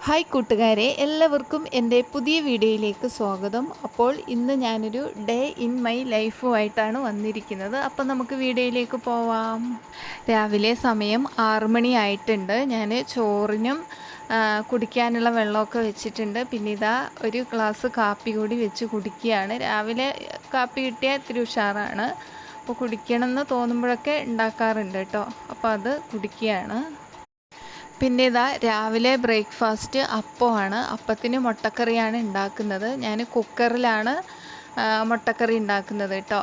Hi കൂട്ടുകാരെ, എല്ലാവർക്കും എൻ്റെ പുതിയ വീഡിയോയിലേക്ക് സ്വാഗതം. അപ്പോൾ ഇന്ന് ഞാനൊരു ഡേ ഇൻ മൈ ലൈഫുമായിട്ടാണ് വന്നിരിക്കുന്നത്. അപ്പോൾ നമുക്ക് വീഡിയോയിലേക്ക് പോവാം. രാവിലെ സമയം 6 മണി ആയിട്ടുണ്ട്. ഞാൻ ചോറിനും കുടിക്കാനുള്ള വെള്ളമൊക്കെ വെച്ചിട്ടുണ്ട്. പിന്നെ ഇതാ ഒരു ഗ്ലാസ് കാപ്പി കൂടി വെച്ച് കുടിക്കുകയാണ്. രാവിലെ കാപ്പി കിട്ടിയാൽ ഇത്തിരി ഉഷാറാണ്. അപ്പോൾ കുടിക്കണമെന്ന് തോന്നുമ്പോഴൊക്കെ ഉണ്ടാക്കാറുണ്ട് കേട്ടോ. അപ്പോൾ അത് കുടിക്കുകയാണ്. പിന്നെ ഇതാ രാവിലെ ബ്രേക്ക്ഫാസ്റ്റ് അപ്പമാണ്. അപ്പത്തിന് മുട്ടക്കറിയാണ് ഉണ്ടാക്കുന്നത്. ഞാൻ കുക്കറിലാണ് മുട്ടക്കറി ഉണ്ടാക്കുന്നത് കേട്ടോ.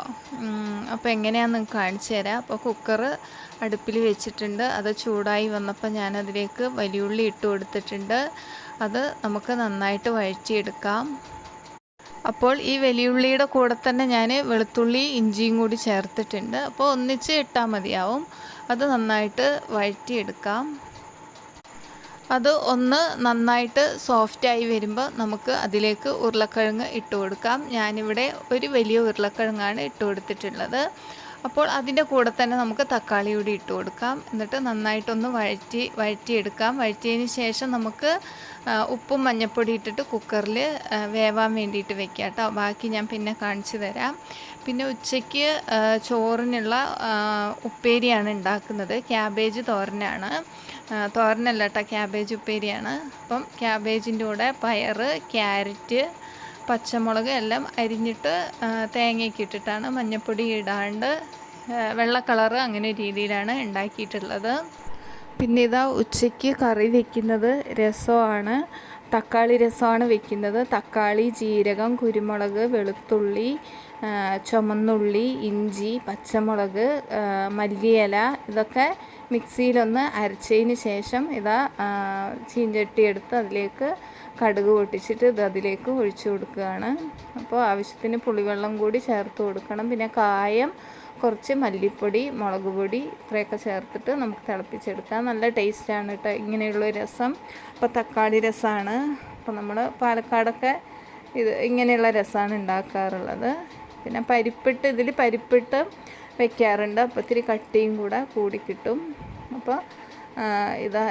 അപ്പോൾ എങ്ങനെയാണെന്ന് നിങ്ങൾക്ക് കാണിച്ചു തരാം. അപ്പോൾ കുക്കർ അടുപ്പിൽ വെച്ചിട്ടുണ്ട്. അത് ചൂടായി വന്നപ്പോൾ ഞാനതിലേക്ക് വലിയുള്ളി ഇട്ട് കൊടുത്തിട്ടുണ്ട്. അത് നമുക്ക് നന്നായിട്ട് വഴറ്റിയെടുക്കാം. അപ്പോൾ ഈ വലിയുള്ളിയുടെ കൂടെ തന്നെ ഞാൻ വെളുത്തുള്ളി ഇഞ്ചിയും കൂടി ചേർത്തിട്ടുണ്ട്. അപ്പോൾ ഒന്നിച്ച് ഇട്ടാൽ മതിയാവും. അത് നന്നായിട്ട് വഴറ്റിയെടുക്കാം. അത് ഒന്ന് നന്നായിട്ട് സോഫ്റ്റായി വരുമ്പോൾ നമുക്ക് അതിലേക്ക് ഉരുളക്കിഴങ്ങ് ഇട്ട് കൊടുക്കാം. ഞാനിവിടെ ഒരു വലിയ ഉരുളക്കിഴങ്ങാണ് ഇട്ട് കൊടുത്തിട്ടുള്ളത്. അപ്പോൾ അതിൻ്റെ കൂടെ തന്നെ നമുക്ക് തക്കാളി കൂടി ഇട്ട് കൊടുക്കാം. എന്നിട്ട് നന്നായിട്ടൊന്ന് വഴറ്റിയെടുക്കാം. വഴറ്റിയതിന് ശേഷം നമുക്ക് ഉപ്പും മഞ്ഞൾപ്പൊടി ഇട്ടിട്ട് കുക്കറിൽ വേവാൻ വേണ്ടിയിട്ട് വെക്കാം കേട്ടോ. ബാക്കി ഞാൻ പിന്നെ കാണിച്ചു തരാം. പിന്നെ ഉച്ചയ്ക്ക് ചോറിനുള്ള ഉപ്പേരിയാണ് ഉണ്ടാക്കുന്നത്. ക്യാബേജ് തോരനാണ്. തോരനല്ല കേട്ടോ, ക്യാബേജ് ഉപ്പേരിയാണ്. അപ്പം ക്യാബേജിൻ്റെ കൂടെ പയർ, ക്യാരറ്റ്, പച്ചമുളക് എല്ലാം അരിഞ്ഞിട്ട് തേങ്ങയൊക്കെ ഇട്ടിട്ടാണ്, മഞ്ഞൾപ്പൊടി ഇടാണ്ട് വെള്ള കളറ് അങ്ങനെ രീതിയിലാണ് ഉണ്ടാക്കിയിട്ടുള്ളത്. പിന്നെ ഇതാ ഉച്ചയ്ക്ക് കറി വെക്കുന്നത് രസമാണ്. തക്കാളി രസമാണ് വെക്കുന്നത്. തക്കാളി, ജീരകം, കുരുമുളക്, വെളുത്തുള്ളി, ചുമന്നുള്ളി, ഇഞ്ചി, പച്ചമുളക്, മല്ലിയില ഇതൊക്കെ മിക്സിയിലൊന്ന് അരച്ചതിന് ശേഷം ഇതാ ചീഞ്ചട്ടി എടുത്ത് അതിലേക്ക് കടുക് പൊട്ടിച്ചിട്ട് ഇത് അതിലേക്ക് ഒഴിച്ചു കൊടുക്കുകയാണ്. അപ്പോൾ ആവശ്യത്തിന് പുളിവെള്ളം കൂടി ചേർത്ത് കൊടുക്കണം. പിന്നെ കായം, കുറച്ച് മല്ലിപ്പൊടി, മുളക് പൊടി ഇത്രയൊക്കെ ചേർത്തിട്ട് നമുക്ക് തിളപ്പിച്ചെടുക്കാം. നല്ല ടേസ്റ്റാണ് കേട്ടോ ഇങ്ങനെയുള്ള രസം. അപ്പോൾ തക്കാളി രസമാണ്. അപ്പോൾ നമ്മൾ പാലക്കാടൊക്കെ ഇങ്ങനെയുള്ള രസമാണ് ഉണ്ടാക്കാറുള്ളത്. പിന്നെ ഇതിൽ പരിപ്പിട്ട് വെക്കാറുണ്ട്. അപ്പോൾ ഇത്തിരി കട്ടിയും കൂടി കിട്ടും. അപ്പോൾ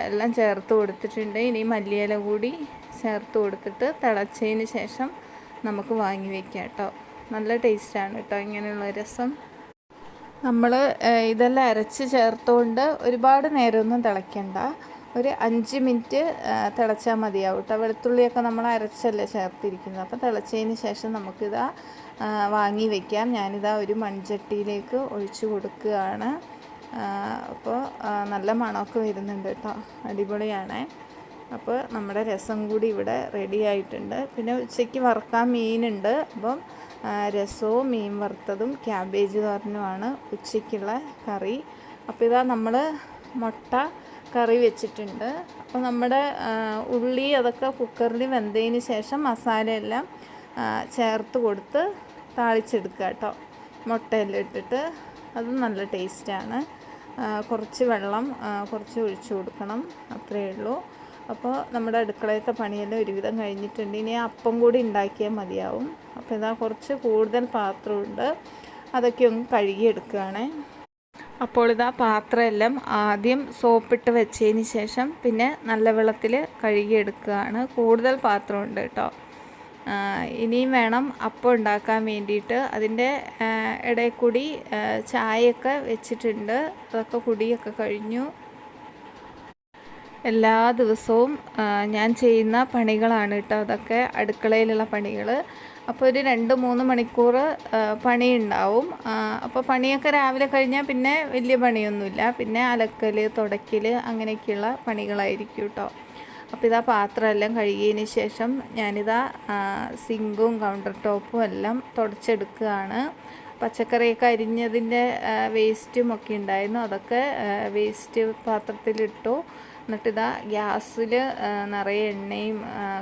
എല്ലാം ചേർത്ത് കൊടുത്തിട്ടുണ്ട്. ഇനി മല്ലിയില കൂടി ചേർത്ത് കൊടുത്തിട്ട് തിളച്ചതിന് ശേഷം നമുക്ക് വാങ്ങി വയ്ക്കാം കേട്ടോ. നല്ല ടേസ്റ്റാണ് കേട്ടോ ഇങ്ങനെയുള്ള രസം. നമ്മൾ ഇതെല്ലാം അരച്ച് ചേർത്തുകൊണ്ട് ഒരുപാട് നേരമൊന്നും തിളയ്ക്കണ്ട. ഒരു 5 മിനിറ്റ് തിളച്ചാൽ മതിയാവും കേട്ടോ. വെളുത്തുള്ളിയൊക്കെ നമ്മൾ അരച്ചല്ലേ ചേർത്തിരിക്കുന്നത്. അപ്പോൾ തിളച്ചതിന് ശേഷം നമുക്കിതാ വാങ്ങി വയ്ക്കാം. ഞാനിതാ ഒരു മൺചട്ടിയിലേക്ക് ഒഴിച്ചു കൊടുക്കുകയാണ്. അപ്പോൾ നല്ല മണമൊക്കെ വരുന്നുണ്ട് കേട്ടോ, അടിപൊളിയാണ്. അപ്പോൾ നമ്മുടെ രസം കൂടി ഇവിടെ റെഡി ആയിട്ടുണ്ട്. പിന്നെ ഉച്ചയ്ക്ക് വറുക്കാൻ മീനുണ്ട്. അപ്പം രസവും മീൻ വറുത്തതും ക്യാബേജ് തോരനുമാണ് ഉച്ചയ്ക്കുള്ള കറി. അപ്പോൾ ഇതാ നമ്മൾ മുട്ട കറി വെച്ചിട്ടുണ്ട്. അപ്പോൾ നമ്മുടെ ഉള്ളി അതൊക്കെ കുക്കറിൽ വെന്തതിന് ശേഷം മസാലയെല്ലാം ചേർത്ത് കൊടുത്ത് താളിച്ചെടുക്കുക കേട്ടോ. മുട്ടയെല്ലാം ഇട്ടിട്ട് അത് നല്ല ടേസ്റ്റാണ്. കുറച്ച് വെള്ളം കുറച്ച് ഒഴിച്ചു കൊടുക്കണം, അത്രയേ ഉള്ളൂ. അപ്പോൾ നമ്മുടെ അടുക്കളയത്തെ പണിയെല്ലാം ഒരുവിധം കഴിഞ്ഞിട്ടുണ്ട്. ഇനി അപ്പം കൂടി ഉണ്ടാക്കിയാൽ മതിയാവും. അപ്പോൾ ഇതാ കുറച്ച് കൂടുതൽ പാത്രമുണ്ട്, അതൊക്കെ ഒന്ന് കഴുകിയെടുക്കുകയാണ്. അപ്പോൾ ഇതാ പാത്രമെല്ലാം ആദ്യം സോപ്പിട്ട് വെച്ചതിന് ശേഷം പിന്നെ നല്ല വെള്ളത്തിൽ കഴുകിയെടുക്കുകയാണ്. കൂടുതൽ പാത്രമുണ്ട് കേട്ടോ. ഇനിയും വേണം അപ്പം ഉണ്ടാക്കാൻ വേണ്ടിയിട്ട്. അതിൻ്റെ ഇടയിൽ കൂടി ചായയൊക്കെ വെച്ചിട്ടുണ്ട്. അതൊക്കെ കുടിയൊക്കെ കഴിഞ്ഞു. എല്ലാ ദിവസവും ഞാൻ ചെയ്യുന്ന പണികളാണ് കേട്ടോ അതൊക്കെ, അടുക്കളയിലുള്ള പണികൾ. അപ്പോൾ ഒരു 2-3 മണിക്കൂർ പണിയുണ്ടാവും. അപ്പോൾ പണിയൊക്കെ രാവിലെ കഴിഞ്ഞാൽ പിന്നെ വലിയ പണിയൊന്നുമില്ല. പിന്നെ അലക്കൽ, തുടയ്ക്കൽ അങ്ങനെയൊക്കെയുള്ള പണികളായിരിക്കും കേട്ടോ. അപ്പോൾ ഇതാ പാത്രമെല്ലാം കഴുകിയതിന് ശേഷം ഞാനിതാ സിങ്കും കൗണ്ടർ ടോപ്പും എല്ലാം തുടച്ചെടുക്കുകയാണ്. പച്ചക്കറിയൊക്കെ അരിഞ്ഞതിൻ്റെ വേസ്റ്റും ഒക്കെ ഉണ്ടായിരുന്നു. അതൊക്കെ വേസ്റ്റ് പാത്രത്തിലിട്ടു. എന്നിട്ടിതാ ഗ്യാസിൽ നിറയെ എണ്ണയും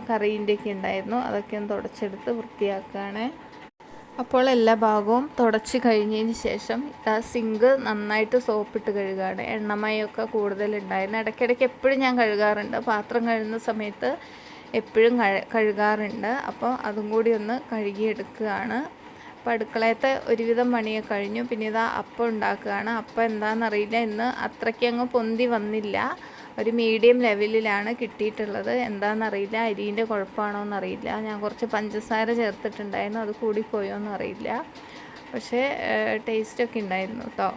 കറീൻ്റെയൊക്കെ ഉണ്ടായിരുന്നു. അതൊക്കെ ഒന്ന് തുടച്ചെടുത്ത് വൃത്തിയാക്കുകയാണ്. അപ്പോൾ എല്ലാ ഭാഗവും തുടച്ച് കഴിഞ്ഞതിന് ശേഷം സിങ്ക് നന്നായിട്ട് സോപ്പിട്ട് കഴുകുകയാണ്. എണ്ണമയമൊക്കെ കൂടുതലുണ്ടായിരുന്നു. ഇടയ്ക്കിടയ്ക്ക് എപ്പോഴും ഞാൻ കഴുകാറുണ്ട്. പാത്രം കഴുകുന്ന സമയത്ത് എപ്പോഴും കഴുകാറുണ്ട്. അപ്പോൾ അതും കൂടി ഒന്ന് കഴുകിയെടുക്കുകയാണ്. അപ്പോൾ അടുക്കളയത്തെ ഒരുവിധം പണിയൊക്കെ കഴിഞ്ഞു. പിന്നെ ഇതാ അപ്പം ഉണ്ടാക്കുകയാണ്. അപ്പം എന്താണെന്നറിയില്ല, ഇന്ന് അത്രയ്ക്ക് അങ്ങ് പൊന്തി വന്നില്ല. ഒരു മീഡിയം ലെവലിലാണ് കിട്ടിയിട്ടുള്ളത്. എന്താണെന്നറിയില്ല, അരിൻ്റെ കുഴപ്പമാണോ എന്നറിയില്ല. ഞാൻ കുറച്ച് പഞ്ചസാര ചേർത്തിട്ടുണ്ടായിരുന്നു, അത് കൂടിപ്പോയോ എന്നറിയില്ല. പക്ഷേ ടേസ്റ്റൊക്കെ ഉണ്ടായിരുന്നു കേട്ടോ.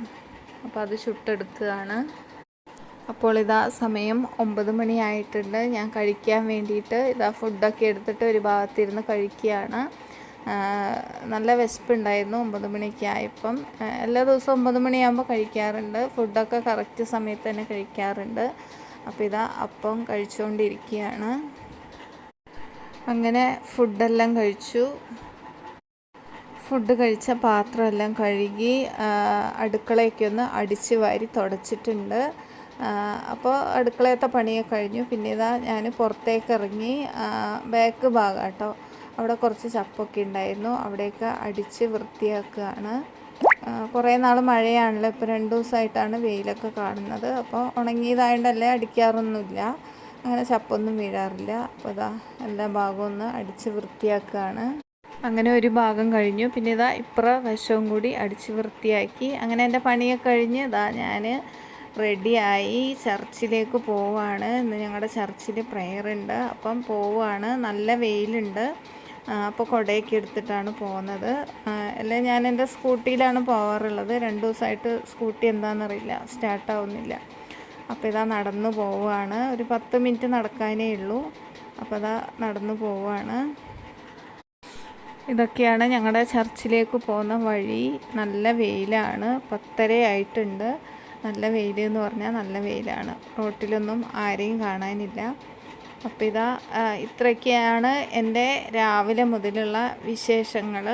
അപ്പോൾ അത് ചുട്ടെടുക്കുകയാണ്. അപ്പോൾ ഇതാ സമയം 9 മണിയായിട്ടുണ്ട്. ഞാൻ കഴിക്കാൻ വേണ്ടിയിട്ട് ഇതാ ഫുഡൊക്കെ എടുത്തിട്ട് ഒരു ഭാഗത്തിരുന്ന് കഴിക്കുകയാണ്. നല്ല വിശപ്പുണ്ടായിരുന്നു 9 മണിയൊക്കെ ആയപ്പം. എല്ലാ ദിവസവും 9 മണിയാകുമ്പോൾ കഴിക്കാറുണ്ട്. ഫുഡൊക്കെ കറക്റ്റ് സമയത്ത് തന്നെ കഴിക്കാറുണ്ട്. അപ്പോൾ ഇതാ അപ്പം കഴിച്ചുകൊണ്ടിരിക്കുകയാണ്. അങ്ങനെ ഫുഡെല്ലാം കഴിച്ചു. ഫുഡ് കഴിച്ച പാത്രമെല്ലാം കഴുകി അടുക്കളയൊക്കെ ഒന്ന് അടിച്ച് വാരി തുടച്ചിട്ടുണ്ട്. അപ്പോൾ അടുക്കളയത്തെ പണിയൊക്കെ കഴിഞ്ഞു. പിന്നെ ഇതാ ഞാൻ പുറത്തേക്ക് ഇറങ്ങി. ബാക്ക് ഭാഗം കേട്ടോ, അവിടെ കുറച്ച് ചപ്പൊക്കെ ഉണ്ടായിരുന്നു, അവിടെയൊക്കെ അടിച്ച് വൃത്തിയാക്കുകയാണ്. കുറേ നാൾ മഴയാണല്ലോ, ഇപ്പോൾ 2 ദിവസമായിട്ടാണ് വെയിലൊക്കെ കാണുന്നത്. അപ്പോൾ ഉണങ്ങിയതായതുകൊണ്ടല്ലേ അടിക്കാറൊന്നുമില്ല, അങ്ങനെ ചപ്പൊന്നും വീഴാറില്ല. അപ്പോൾ ഇതാ എല്ലാ ഭാഗവും ഒന്ന് അടിച്ച് വൃത്തിയാക്കുകയാണ്. അങ്ങനെ ഒരു ഭാഗം കഴിഞ്ഞു. പിന്നെ ഇതാ ഇപ്പുറ വശവും കൂടി അടിച്ച് വൃത്തിയാക്കി. അങ്ങനെ എൻ്റെ പണിയൊക്കെ കഴിഞ്ഞ് ഇതാ ഞാൻ റെഡിയായി ചർച്ചിലേക്ക് പോവുകയാണ്. ഇന്ന് ഞങ്ങളുടെ ചർച്ചിൽ പ്രെയർ ഉണ്ട്, അപ്പം പോവുകയാണ്. നല്ല വെയിലുണ്ട്. അപ്പോൾ കുടയൊക്കെ എടുത്തിട്ടാണ് പോകുന്നത്. അല്ലെ ഞാൻ എൻ്റെ സ്കൂട്ടിയിലാണ് പോകാറുള്ളത്. 2 ദിവസമായിട്ട് സ്കൂട്ടി എന്താണെന്നറിയില്ല, സ്റ്റാർട്ടാവുന്നില്ല. അപ്പോൾ ഇതാ നടന്നു പോവുകയാണ്. ഒരു 10 മിനിറ്റ് നടക്കാനേ ഉള്ളൂ. അപ്പോൾ ഇതാ നടന്നു പോവുകയാണ്. ഇതൊക്കെയാണ് ഞങ്ങളുടെ ചർച്ചിലേക്ക് പോകുന്ന വഴി. നല്ല വെയിലാണ്, 10:30 ആയിട്ടുണ്ട്. നല്ല വെയിൽ എന്ന് പറഞ്ഞാൽ നല്ല വെയിലാണ്. റോട്ടിലൊന്നും ആരെയും കാണാനില്ല. അപ്പോൾ ഇതാ ഇത്രയൊക്കെയാണ് എൻ്റെ രാവിലെ മുതലുള്ള വിശേഷങ്ങൾ.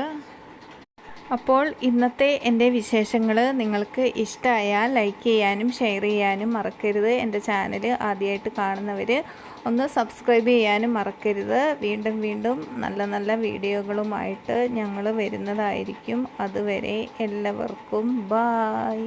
അപ്പോൾ ഇന്നത്തെ എൻ്റെ വിശേഷങ്ങൾ നിങ്ങൾക്ക് ഇഷ്ടമായാൽ ലൈക്ക് ചെയ്യാനും ഷെയർ ചെയ്യാനും മറക്കരുത്. എൻ്റെ ചാനൽ ആദ്യമായിട്ട് കാണുന്നവർ ഒന്ന് സബ്സ്ക്രൈബ് ചെയ്യാനും മറക്കരുത്. വീണ്ടും വീണ്ടും നല്ല നല്ല വീഡിയോകളുമായിട്ട് ഞങ്ങൾ വരുന്നതായിരിക്കും. അതുവരെ എല്ലാവർക്കും ബായ്.